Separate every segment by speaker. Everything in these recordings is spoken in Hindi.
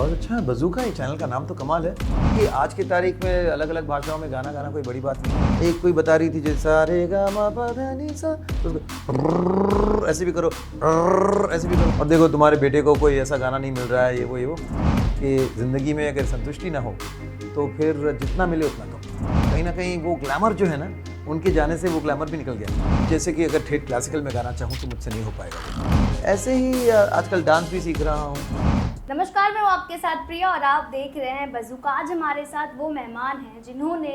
Speaker 1: बहुत अच्छा है। बज़ूका, ये चैनल का नाम तो कमाल है कि आज की तारीख में अलग अलग भाषाओं में गाना गाना कोई बड़ी बात नहीं। एक कोई बता रही थी जैसा रे गा मा पा धा नी सा, तो उसको ऐसे भी करो, ऐसे भी करो। और देखो तुम्हारे बेटे को कोई ऐसा गाना नहीं मिल रहा है, ये वो कि ज़िंदगी में अगर संतुष्टि ना हो तो फिर जितना मिले उतना कम। कहीं ना कहीं वो ग्लैमर जो है ना, उनके जाने से वो ग्लैमर भी निकल गया। जैसे कि अगर ठेठ क्लासिकल में गाना चाहूँ तो मुझसे नहीं हो पाएगा। ऐसे ही आजकल डांस भी सीख रहा हूँ।
Speaker 2: नमस्कार, मैं हूँ आपके साथ प्रिया और आप देख रहे हैं बज़ूका। आज हमारे साथ वो मेहमान हैं जिन्होंने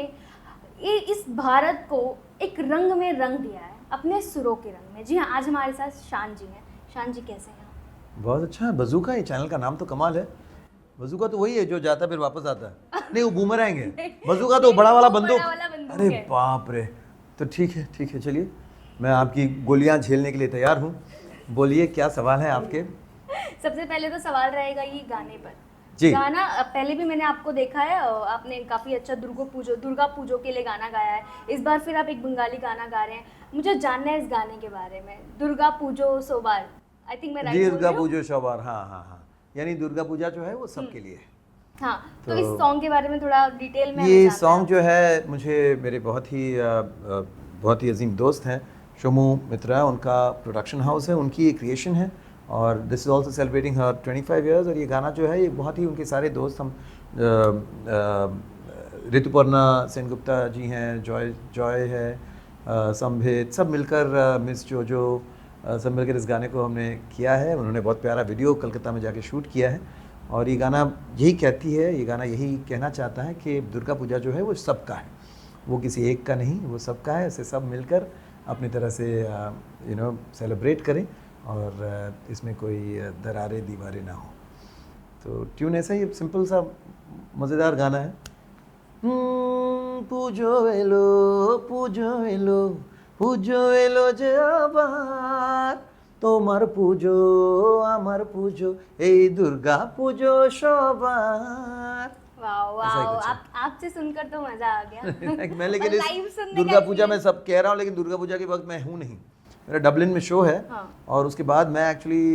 Speaker 2: इस भारत को एक रंग में रंग दिया है, अपने सुरों के रंग में। जी हाँ, आज हमारे साथ शान जी हैं। शान जी कैसे हैं आप?
Speaker 1: बहुत अच्छा है। बज़ूका, ये चैनल का नाम तो कमाल है। बज़ूका तो वही है जो जाता फिर वापस आता है। नहीं, वो बूमरैंग है। बज़ूका तो बड़ा वाला बंदूक। अरे बाप रे। तो ठीक है, चलिए मैं आपकी गोलियां झेलने के लिए तैयार हूँ। बोलिए, क्या सवाल है आपके?
Speaker 2: सबसे पहले तो सवाल रहेगा ये गाने पर।
Speaker 1: जी।
Speaker 2: गाना पहले भी मैंने आपको देखा है, आपने काफ़ी अच्छा दुर्गा पूजो के लिए गाना गाया है। इस बार फिर आप एक बंगाली गाना गा रहे हैं। मुझे जानना है इस गाने के बारे में, दुर्गा पूजो सोबार। आई थिंक मैं राइट बोल
Speaker 1: दुर्गा
Speaker 2: रही हूँ?
Speaker 1: पूजो शोबार, हाँ। यानी दुर्गा पूजा जो है वो सबके लिए है।
Speaker 2: हाँ, तो इस सॉन्ग के बारे में थोड़ा डिटेल में
Speaker 1: ये सॉन्ग जो है, मुझे मेरे बहुत ही अजीम दोस्त हैं शोमू मित्रा, उनका प्रोडक्शन हाउस है, उनकी ये क्रिएशन है। और this is also celebrating her 25 years. और ये गाना जो है ये बहुत ही उनके सारे दोस्त, हम ऋतुपर्णा सेनगुप्ता जी हैं, जॉय है, संभित, सब मिलकर मिस जोजो, सब मिलकर इस गाने को हमने किया है। उन्होंने बहुत प्यारा वीडियो कलकत्ता में जाके शूट किया है। और ये गाना यही कहती है, ये गाना यही कहना चाहता है कि दुर्गा पूजा जो है वो सबका है, वो किसी एक का नहीं, वो सबका है। इसे सब मिलकर अपनी तरह से सेलिब्रेट करें और इसमें कोई दरारें दीवारें ना हो। तो ट्यून ऐसा ही सिंपल सा मज़ेदार गाना है। पूजो एलो जे आबार, তোমার পুজো আমার পুজো এই দুর্गा পুজो সবার।
Speaker 2: वाह
Speaker 1: ऐसा ही
Speaker 2: वाह,
Speaker 1: कुछ है।
Speaker 2: आपसे सुनकर तो मजा आ गया।
Speaker 1: मैं लेकिन
Speaker 2: और
Speaker 1: इस
Speaker 2: लाइव सुनने
Speaker 1: दुर्गा
Speaker 2: का
Speaker 1: पूजा में
Speaker 2: experience-
Speaker 1: सब कह रहा हूँ, लेकिन दुर्गा पूजा के वक्त मैं हूँ नहीं। मेरा डबलिन में शो है।
Speaker 2: हाँ।
Speaker 1: और उसके बाद मैं एक्चुअली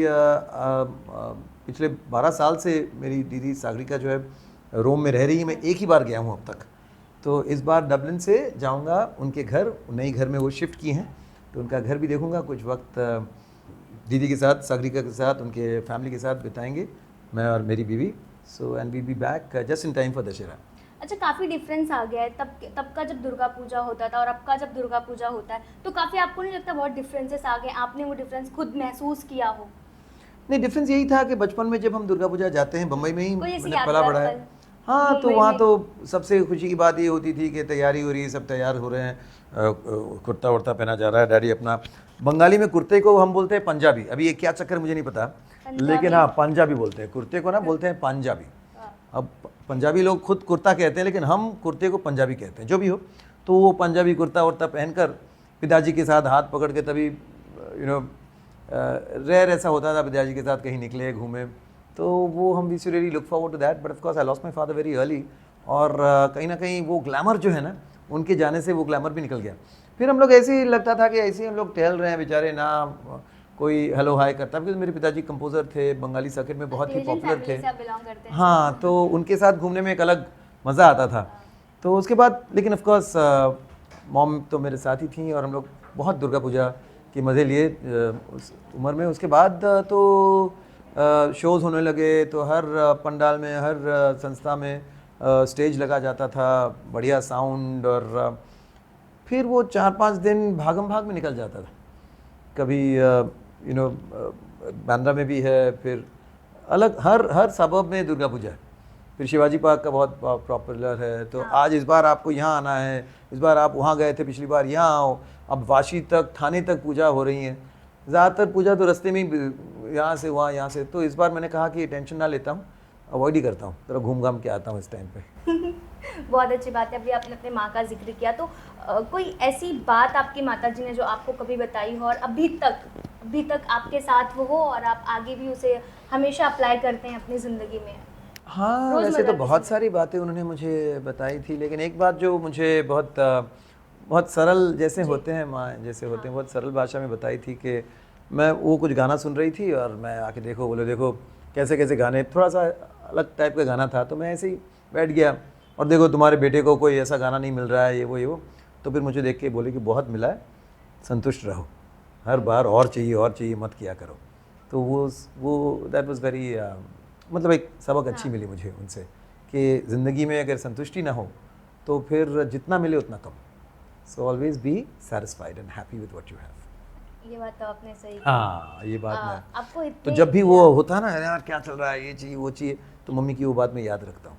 Speaker 1: पिछले 12 साल से मेरी दीदी सागरिका जो है रोम में रह रही है। मैं एक ही बार गया हूँ अब तक। तो इस बार डबलिन से जाऊँगा उनके घर, नई घर में वो शिफ्ट किए हैं, तो उनका घर भी देखूँगा। कुछ वक्त दीदी के साथ, सागरिका के साथ, उनके फैमिली के साथ बिताएंगे, मैं और मेरी बीवी। So and we be back just in time for Dussehra.
Speaker 2: अच्छा, काफ़ी डिफरेंस आ गया है तब का जब दुर्गा पूजा होता था और अब का जब दुर्गा पूजा होता है, तो काफ़ी आपको नहीं लगता बहुत डिफरेंसेस आ गए? आपने वो डिफरेंस खुद महसूस किया हो?
Speaker 1: नहीं, डिफरेंस यही था कि बचपन में जब हम दुर्गा पूजा जाते हैं, बम्बई में ही
Speaker 2: कोई ऐसी
Speaker 1: मैंने पला
Speaker 2: यादगार
Speaker 1: बड़ा है।
Speaker 2: पल?
Speaker 1: हाँ, तो
Speaker 2: मुंबई
Speaker 1: वहाँ
Speaker 2: में?
Speaker 1: तो सबसे खुशी की बात ये होती थी कि तैयारी हो रही है, सब तैयार हो रहे हैं, कुर्ता वुर्ता पहना जा रहा है। डैडी अपना, बंगाली में कुर्ते को हम बोलते हैं पंजाबी। अभी ये क्या चक्कर मुझे नहीं पता, लेकिन हाँ पंजाबी बोलते हैं कुर्ते को, ना बोलते हैं पंजाबी। अब पंजाबी लोग खुद कुर्ता कहते हैं, लेकिन हम कुर्ते को पंजाबी कहते हैं। जो भी हो, तो वो पंजाबी कुर्ता वुर्ता पहनकर पिताजी के साथ हाथ पकड़ के, तभी रेयर ऐसा होता था पिताजी के साथ कहीं निकले घूमे, तो वो हम we really look forward to that. But of course I lost my father very early. और कहीं ना कहीं वो ग्लैमर जो है ना, उनके जाने से वो ग्लैमर भी निकल गया। फिर हम लोग ऐसे ही लगता था कि ऐसे ही हम लोग टहल रहे हैं बेचारे, ना कोई हेलो हाय करता, बिकॉज मेरे पिताजी कंपोजर थे, बंगाली सर्किट में बहुत ही
Speaker 2: इंटेलिजेंट
Speaker 1: पॉपुलर
Speaker 2: फैमिली
Speaker 1: थे।
Speaker 2: से आप बिलोंग करते हैं?
Speaker 1: हाँ, तो उनके साथ घूमने में एक अलग मज़ा आता था। तो उसके बाद, लेकिन ऑफ कोर्स मॉम तो मेरे साथ ही थी और हम लोग बहुत दुर्गा पूजा के मज़े लिए उस उम्र में। उसके बाद तो शोज़ होने लगे, तो हर पंडाल में, हर संस्था में स्टेज लगा जाता था, बढ़िया साउंड। और फिर वो 4-5 दिन भागम भाग में निकल जाता था। कभी बांद्रा में भी है, फिर अलग हर सबब में दुर्गा पूजा है। फिर शिवाजी पार्क का बहुत पॉपुलर है। तो आज इस बार आपको यहाँ आना है, इस बार आप वहाँ गए थे, पिछली बार यहाँ आओ। अब वाशी तक, थाने तक पूजा हो रही है। ज़्यादातर पूजा तो रास्ते में ही, यहाँ से वहाँ, यहाँ से। तो इस बार मैंने कहा कि टेंशन ना लेता हूँ, अवॉइड ही करता हूँ, थोड़ा घूम घाम के आता हूँ इस टाइम पे।
Speaker 2: बहुत अच्छी बात है। अभी आपने अपने माँ का जिक्र किया, तो कोई ऐसी बात आपकी माता जी ने जो आपको कभी बताई हो और अभी तक आपके साथ वो हो और आप आगे भी उसे हमेशा अप्लाई करते हैं अपनी ज़िंदगी में?
Speaker 1: हाँ, वैसे तो बहुत सारी बातें उन्होंने मुझे बताई थी, लेकिन एक बात जो मुझे बहुत सरल जैसे होते हैं माँ, जैसे होते हैं, बहुत सरल भाषा में बताई थी कि मैं वो कुछ गाना सुन रही थी और मैं आके देखो, बोले देखो कैसे कैसे गाने, थोड़ा सा अलग टाइप का गाना था, तो मैं ऐसे ही बैठ गया और देखो तुम्हारे बेटे को कोई ऐसा गाना नहीं मिल रहा है, ये वो। तो फिर मुझे देख के बोले कि बहुत मिला है, संतुष्ट रहो, हर बार और चाहिए मत किया करो। तो वो दैट वाज वेरी मतलब एक सबक अच्छी मिली मुझे उनसे कि ज़िंदगी में अगर संतुष्टि ना हो तो फिर जितना मिले उतना कम। So always be satisfied and happy with what you have.
Speaker 2: ये बात तो आपने सही कही।
Speaker 1: हाँ, ये बात मैं
Speaker 2: आपको
Speaker 1: तो
Speaker 2: इतने
Speaker 1: जब भी वो होता है ना यार क्या चल रहा है, ये चाहिए वो चाहिए, तो मम्मी की वो बात मैं याद रखता हूँ।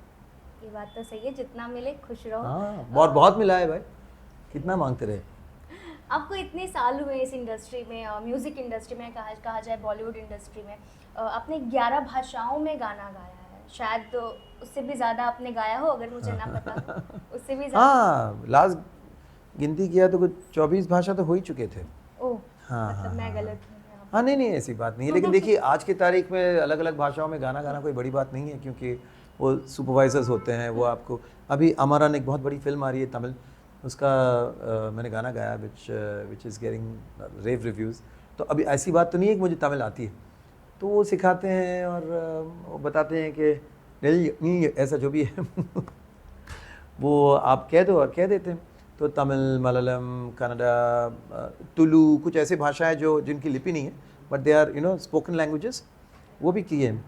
Speaker 2: ये बात तो सही है, जितना मिले खुश रहो।
Speaker 1: हाँ, बहुत मिला है भाई, कितना मांगते रहे।
Speaker 2: आपको इतने साल हुए इस इंडस्ट्री में, म्यूज़िक इंडस्ट्री में, कहा जाए बॉलीवुड इंडस्ट्री में, आपने 11 भाषाओं में गाना गाया है, शायद उससे भी ज़्यादा आपने गाया हो, अगर मुझे ना पता उससे भी ज़्यादा।
Speaker 1: हाँ, लास्ट गिनती किया तो कुछ 24 भाषा तो हो ही चुके थे।
Speaker 2: ओह,
Speaker 1: हाँ,
Speaker 2: मतलब मैं
Speaker 1: हाँ,
Speaker 2: गलत हूँ यहाँ पे।
Speaker 1: हाँ, नहीं ऐसी बात नहीं है, लेकिन देखिए आज की तारीख में अलग अलग भाषाओं में गाना गाना कोई बड़ी बात नहीं है, क्योंकि वो सुपरवाइजर्स होते हैं, वो आपको अभी अमरन एक बहुत बड़ी फिल्म आ रही है तमिल, उसका मैंने गाना गाया which is getting rave reviews. तो अभी ऐसी बात तो नहीं है कि मुझे तमिल आती है, तो वो सिखाते हैं और वो बताते हैं कि नहीं ऐसा जो भी है वो आप कह दो और कह देते हैं। तो तमिल, मलयालम, कन्नड़ा, तुलु, कुछ ऐसे भाषाएं जो जिनकी लिपि नहीं है but they are spoken languages, वो भी किए हैं।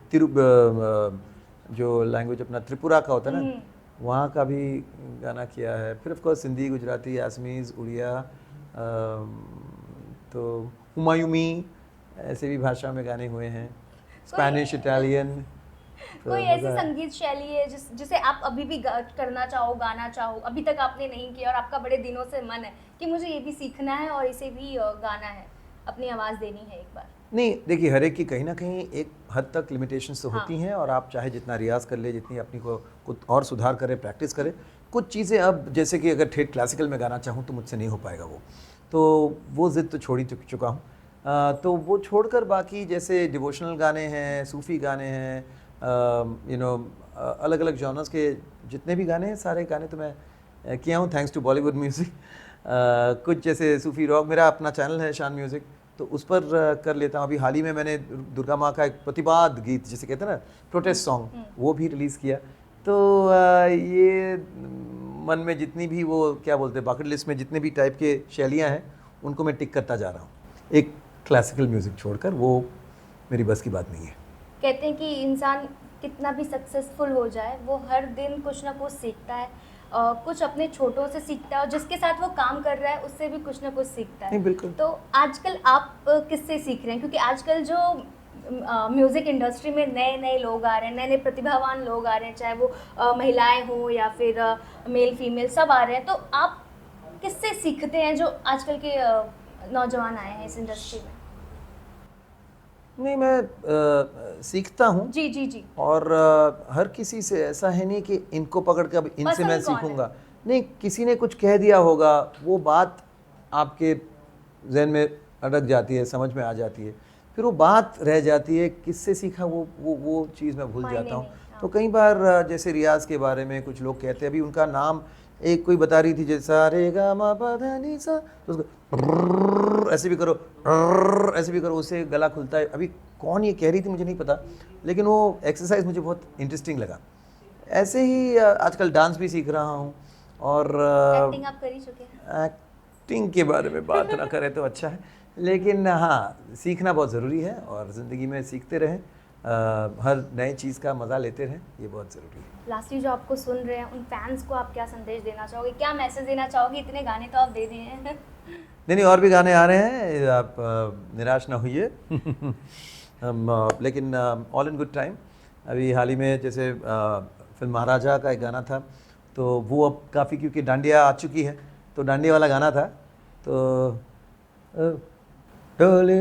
Speaker 1: जो लैंग्वेज अपना त्रिपुरा का होता है ना, वहाँ का भी गाना किया है। फिर ऑफ कोर्स हिंदी, गुजराती, आसमीज़, उड़िया, तो हुमायूमी, ऐसे भी भाषा में गाने हुए हैं, स्पेनिश, इटालियन।
Speaker 2: कोई ऐसी संगीत शैली है जिसे आप अभी भी करना चाहो, गाना चाहो, अभी तक आपने नहीं किया और आपका बड़े दिनों से मन है कि मुझे ये भी सीखना है और इसे भी गाना है, अपनी आवाज़ देनी है एक बार?
Speaker 1: नहीं, देखिए हर एक की कहीं ना कहीं एक हद तक लिमिटेशंस तो होती हैं, और आप चाहे जितना रियाज कर ले, जितनी अपनी को कुछ और सुधार करे, प्रैक्टिस करे, कुछ चीज़ें अब जैसे कि अगर ठेठ क्लासिकल में गाना चाहूँ तो मुझसे नहीं हो पाएगा वो ज़िद तो छोड़ ही चुका हूँ। तो वो छोड़कर बाकी जैसे डिवोशनल गाने हैं, सूफ़ी गाने हैं, अलग अलग जॉनर्स के जितने भी गाने हैं, सारे गाने तो मैं किया हूँ थैंक्स टू बॉलीवुड म्यूज़िक। कुछ जैसे सूफ़ी रॉक, मेरा अपना चैनल है शान म्यूज़िक, तो उस पर कर लेता हूँ। अभी हाल ही में मैंने दुर्गा माँ का एक प्रतिवाद गीत जिसे कहते हैं ना, प्रोटेस्ट सॉन्ग, वो भी रिलीज़ किया। तो ये मन में जितनी भी वो क्या बोलते हैं बकेट लिस्ट में जितने भी टाइप के शैलियाँ हैं उनको मैं टिक करता जा रहा हूँ, एक क्लासिकल म्यूज़िक छोड़कर। वो मेरी बस की बात नहीं है।
Speaker 2: कहते हैं कि इंसान कितना भी सक्सेसफुल हो जाए, वो हर दिन कुछ ना कुछ सीखता है, कुछ अपने छोटों से सीखता है और जिसके साथ वो काम कर रहा है उससे भी कुछ ना कुछ सीखता है।
Speaker 1: नहीं, बिल्कुल।
Speaker 2: तो आजकल आप किससे सीख रहे हैं? क्योंकि आजकल जो म्यूज़िक इंडस्ट्री में नए नए लोग आ रहे हैं, नए नए प्रतिभावान लोग आ रहे हैं, चाहे वो महिलाएं हों या फिर मेल फीमेल सब आ रहे हैं, तो आप किससे सीखते हैं जो आजकल के नौजवान आए हैं इस इंडस्ट्री में?
Speaker 1: नहीं, मैं सीखता हूँ
Speaker 2: जी जी जी।
Speaker 1: और हर किसी से ऐसा है नहीं कि इनको पकड़ के अब इनसे
Speaker 2: पसंद
Speaker 1: मैं
Speaker 2: कौन है?
Speaker 1: सीखूंगा। नहीं, किसी ने कुछ कह दिया होगा, वो बात आपके जहन में अटक जाती है, समझ में आ जाती है, फिर वो बात रह जाती है, किससे सीखा वो चीज़ मैं भूल
Speaker 2: मायने
Speaker 1: जाता हूँ।
Speaker 2: नहीं, हाँ।
Speaker 1: तो कई बार जैसे रियाज के बारे में कुछ लोग कहते हैं, अभी उनका नाम एक कोई बता रही थी जैसा रे गा मा पा धा नी सा, तो उसको ऐसे भी करो, ऐसे भी करो, उससे गला खुलता है। अभी कौन ये कह रही थी मुझे नहीं पता, लेकिन वो एक्सरसाइज मुझे बहुत इंटरेस्टिंग लगा। ऐसे ही आजकल डांस भी सीख रहा हूँ और
Speaker 2: एक्टिंग आप कर ही चुके हैं।
Speaker 1: एक्टिंग के बारे में बात ना करें तो अच्छा है, लेकिन हाँ, सीखना बहुत ज़रूरी है और ज़िंदगी में सीखते रहें, हर नई चीज़ का मज़ा लेते रहें, ये बहुत ज़रूरी है।
Speaker 2: लास्टली जो आपको सुन रहे हैं उन फैंस को आप क्या संदेश देना चाहोगे, क्या मैसेज देना चाहोगे? इतने गाने तो आप दे दिए हैं।
Speaker 1: नहीं, और भी गाने आ रहे हैं, आप निराश ना होइए। लेकिन ऑल इन गुड टाइम। अभी हाल ही में जैसे फिल्म महाराजा का एक गाना था, तो वो अब काफ़ी, क्योंकि डांडिया आ चुकी है, तो डांडिया वाला गाना था, तो डोली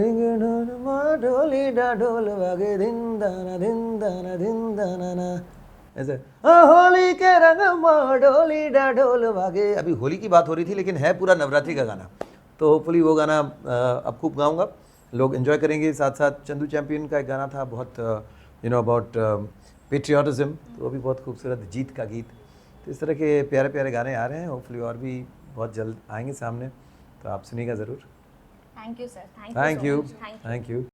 Speaker 1: डोली डा डोल वागे दिन दाना ना, ऐसे होली के रंग में डोली डा डोल वागे। अभी होली की बात हो रही थी, लेकिन है पूरा नवरात्रि का गाना, तो होपफुली वो गाना अब खूब गाऊंगा, लोग एंजॉय करेंगे। साथ साथ चंदू चैंपियन का एक गाना था बहुत अबाउट पेट्रियाटिज्म, तो वो भी बहुत खूबसूरत, जीत का गीत। तो इस तरह के प्यारे प्यारे गाने आ रहे हैं, होपफुली और भी बहुत जल्द आएंगे सामने, तो आप सुनिएगा ज़रूर।
Speaker 2: Thank you sir,
Speaker 1: thank you.